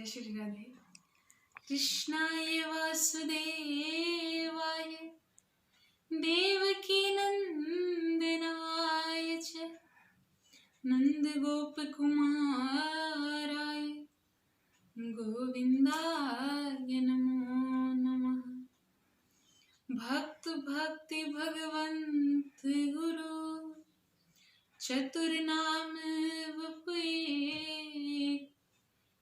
श्री राधे। कृष्णाय वासुदेवाय देवकी नंदनाय च नंद गोप कुमाराय गोविंदाय नमो नमः। भक्त भक्ति भगवंत गुरु चतुर्नाम वपुए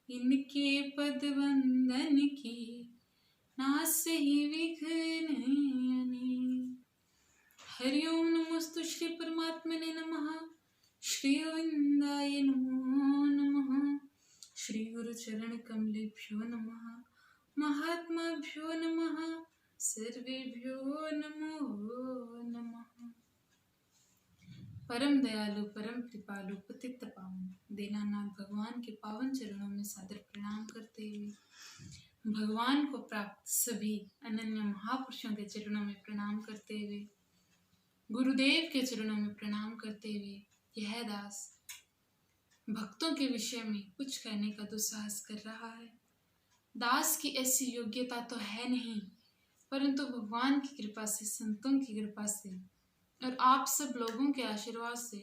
इनके पद वंदन की नासहि विघ्न अनेक। हरि ओम नमोस्तु श्री परमात्मने नमः। श्री गोविंदाय नमो नमः। श्री गुरु चरण कमलेभ्यो नमः। महात्माभ्यो नमः। सर्वेभ्यो नमो नमः। परम दयालु परम कृपालु पतित पावन दीनानाथ भगवान के पावन चरणों में सादर प्रणाम करते हुए, भगवान को प्राप्त सभी अनन्य महापुरुषों के चरणों में प्रणाम करते हुए, गुरुदेव के चरणों में प्रणाम करते हुए, यह दास भक्तों के विषय में कुछ कहने का दुस्साहस कर रहा है। दास की ऐसी योग्यता तो है नहीं, परंतु भगवान की कृपा से, संतों की कृपा से और आप सब लोगों के आशीर्वाद से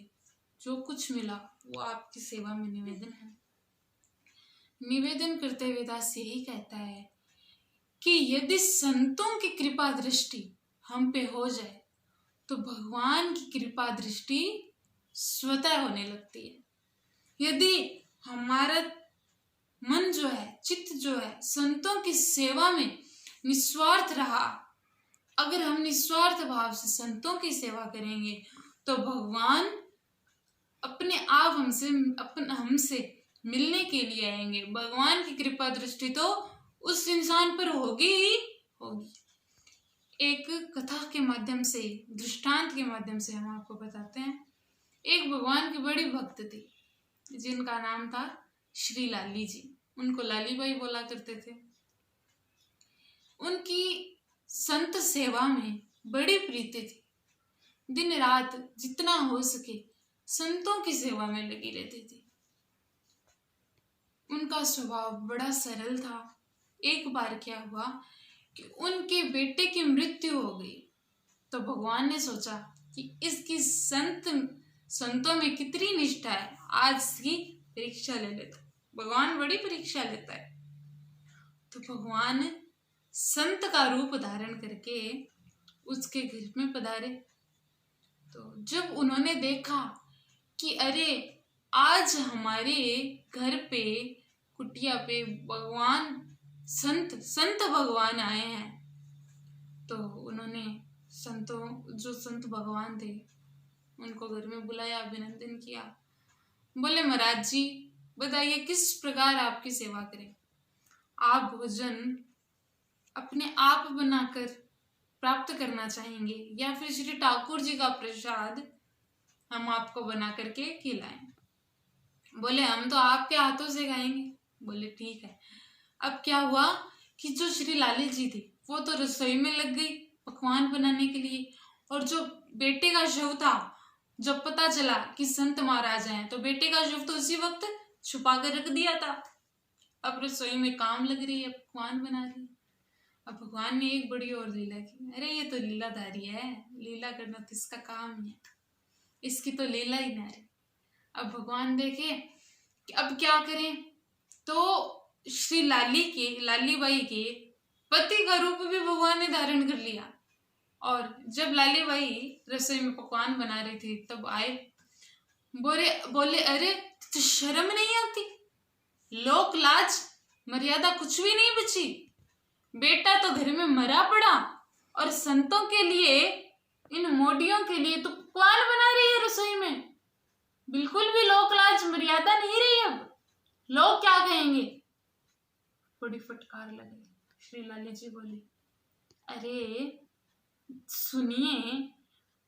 जो कुछ मिला वो आपकी सेवा में निवेदन है। निवेदन करते हुए दास यही कहता है कि यदि संतों की कृपा दृष्टि हम पे हो जाए तो भगवान की कृपा दृष्टि स्वतः होने लगती है। यदि हमारा मन जो है, चित्त जो है, संतों की सेवा में निस्वार्थ रहा, अगर हम निस्वार्थ भाव से संतों की सेवा करेंगे तो भगवान अपने आप हमसे मिलने के लिए आएंगे। भगवान की कृपा दृष्टि तो उस इंसान पर होगी ही होगी। एक कथा के माध्यम से, दृष्टांत के माध्यम से हम आपको बताते हैं। एक भगवान की बड़ी भक्त थी जिनका नाम था श्री लाली जी। उनको लाली बाई बोला करते थे। उनकी संत सेवा में बड़ी प्रीति थी। दिन रात जितना हो सके संतों की सेवा में लगी रहती थी। उनका स्वभाव बड़ा सरल था। एक बार क्या हुआ कि उनके बेटे की मृत्यु हो गई तो भगवान ने सोचा कि इसकी संतों में कितनी निष्ठा है, आज इसकी परीक्षा ले लेता। भगवान बड़ी परीक्षा लेता है। तो भगवान संत का रूप धारण करके उसके घर में पधारे। तो जब उन्होंने देखा कि अरे आज हमारे घर पे कुटिया पे भगवान संत भगवान आए हैं, तो उन्होंने जो संत भगवान थे उनको घर में बुलाया, अभिनंदन किया। बोले महाराज जी बताइए किस प्रकार आपकी सेवा करें। आप भोजन अपने आप बनाकर प्राप्त करना चाहेंगे या फिर श्री ठाकुर जी का प्रसाद हम आपको बना करके खिलाएं। बोले हम तो आपके हाथों से खाएंगे। बोले ठीक है। अब क्या हुआ कि जो श्री लाली जी थी वो तो रसोई में लग गई पकवान बनाने के लिए, और जो बेटे का शव था, जब पता चला कि संत महाराज हैं तो बेटे का शव तो उसी वक्त छुपा कर रख दिया था। अब रसोई में काम लग रही है, पकवान बना रही है। अब भगवान ने एक बड़ी और लीला की। अरे ये तो लीलाधारी है, लीला करना तो इसका काम है, इसकी तो लीला ही ना है। अब भगवान देखे कि अब क्या करें, तो श्री लाली बाई के पति का रूप भी भगवान ने धारण कर लिया। और जब लाली बाई रसोई में पकवान बना रही थी तब आए। बोले अरे तो शर्म नहीं आती, लोक लाज मर्यादा कुछ भी नहीं बची। बेटा तो घर में मरा पड़ा और संतों के लिए, इन मोडियों के लिए तो पकवान बना रही है रसोई में। बिल्कुल भी लोक लाज मर्यादा नहीं रही। अब लोग क्या कहेंगे। बड़ी फटकार लगी। श्री लाली जी बोली अरे सुनिए,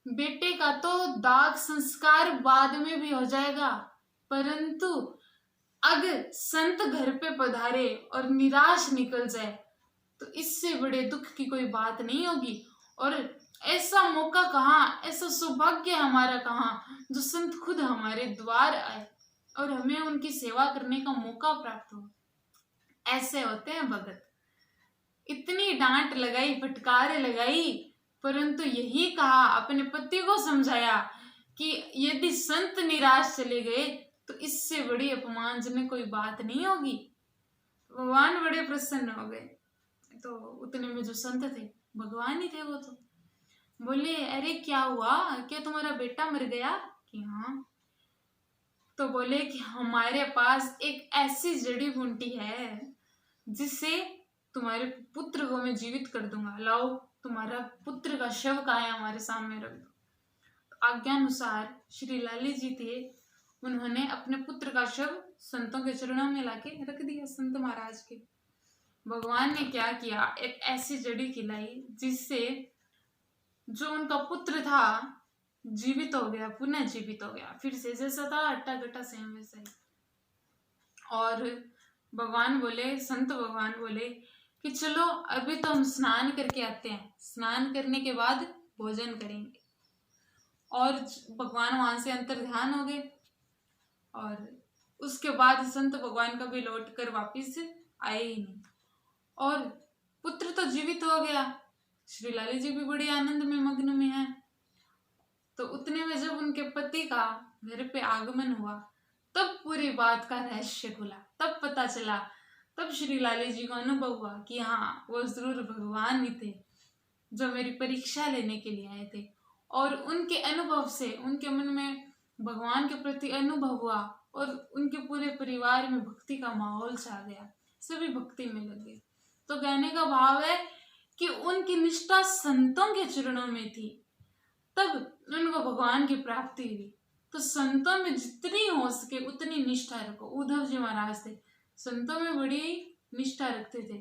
बेटे का तो दाग संस्कार बाद में भी हो जाएगा, परंतु अगर संत घर पे पधारे और निराश निकल जाए तो इससे बड़े दुख की कोई बात नहीं होगी। और ऐसा मौका कहाँ, ऐसा सौभाग्य हमारा कहाँ जो संत खुद हमारे द्वार आए और हमें उनकी सेवा करने का मौका प्राप्त हो। ऐसे होते हैं भगत। इतनी डांट लगाई, फटकारे लगाई, परंतु यही कहा, अपने पति को समझाया कि यदि संत निराश चले गए तो इससे बड़ी अपमानजनक कोई बात नहीं होगी। भगवान बड़े प्रसन्न हो गए। तो उतने में जो संत थे, भगवान ही थे वो, तो बोले, अरे क्या हुआ, क्या तुम्हारा बेटा मर गया? कि हाँ। तो बोले कि हमारे पास एक ऐसी जड़ी बूटी है जिससे तुम्हारे पुत्र को मैं जीवित कर दूंगा, लाओ तुम्हारा पुत्र का शव का है हमारे सामने रख दो। तो आज्ञानुसार श्री लाली जी थे, उन्होंने अपने पुत्र का शव संतों के चरणों में लाके रख दिया, संत महाराज के। भगवान ने क्या किया, एक ऐसी जड़ी खिलाई जिससे जो उनका पुत्र था जीवित हो गया, पुनः जीवित हो गया, फिर से जैसा था हट्टा कट्टा सेम वैसा ही। और भगवान बोले, संत भगवान बोले कि चलो अभी तो हम स्नान करके आते हैं, स्नान करने के बाद भोजन करेंगे। और भगवान वहां से अंतर ध्यान हो गए, और उसके बाद संत भगवान कभी लौट कर वापिस आए ही नहीं, और पुत्र तो जीवित हो गया। श्री लाली जी भी बड़ी आनंद में मग्न में है। तो उतने में जब उनके पति का घर पे आगमन हुआ, तब पूरी बात का रहस्य खुला, तब पता चला, तब श्री लाली जी को अनुभव हुआ कि हाँ, वो जरूर भगवान ही थे जो मेरी परीक्षा लेने के लिए आए थे। और उनके अनुभव से उनके मन में भगवान के प्रति अनुभव हुआ, और उनके पूरे परिवार में भक्ति का माहौल छा गया, सभी भक्ति में लगे। तो कहने का भाव है कि उनकी निष्ठा संतों के चरणों में थी, तब उनको भगवान की प्राप्ति हुई। तो संतों में जितनी हो सके उतनी निष्ठा रखो। उद्धव जी महाराज थे, संतों में बड़ी निष्ठा रखते थे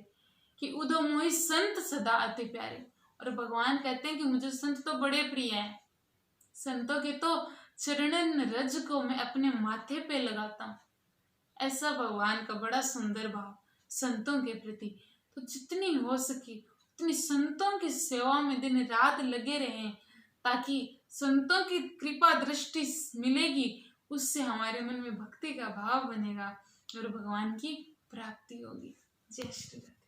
कि उद्धव मोहि संत सदा अति प्यारे। और भगवान कहते हैं कि मुझे संत तो बड़े प्रिय हैं, संतों के तो चरणन रज को मैं अपने माथे पे लगाता हूँ। ऐसा भगवान का बड़ा सुंदर भाव संतों के प्रति। तो जितनी हो सके उतनी संतों की सेवा में दिन रात लगे रहें, ताकि संतों की कृपा दृष्टि मिलेगी, उससे हमारे मन में भक्ति का भाव बनेगा और भगवान की प्राप्ति होगी। जय श्री राम।